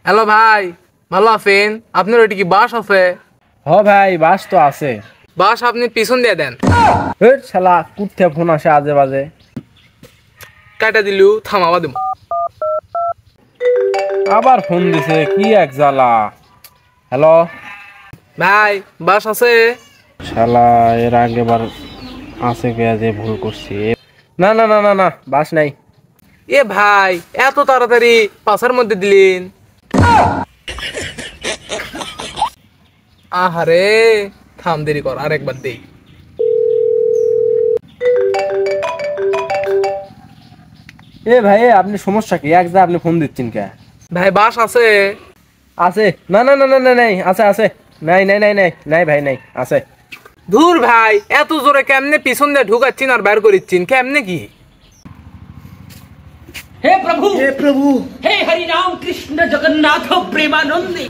Hello ভাই, ভালো আছেন? আপনার ওইটি কি বাস আছে? হ ভাই, বাস তো আছে। বাস আপনি পিছন দিয়ে দেন। শালা কুত্তে ফোন আসে আজে বাজে। কাটা দিলু থামাবা দেব। আবার ফোন দিছে, কি এক জ্বালা। হ্যালো ভাই, বাস আছে? শালা, এর আগেবার আছে কে যে ভুল করছি। না না না না না, বাস নাই। এ ভাই, এত তাড়াতাড়ি পাশের মধ্যে দিলেন? আহারে, থাম, দেরি কর, আরেকবার দেই। ভাই, আপনি সমস্যা কি? এক যা আপনি ফোন দিচ্ছেন কে? ভাই, বাস আছে? আছে। না না না না না, নাই, আছে আছে। নাই নাই নাই নাই নাই ভাই, নাই, আছে। ধুর ভাই, এত জোরে কেমনে পিছন দিয়ে ঢুকাচ্ছিন আর বের করিচ্ছিন কেমনে কি? हे प्रभु हे हरि राम कृष्ण जगन्नाथ प्रेमानंदी।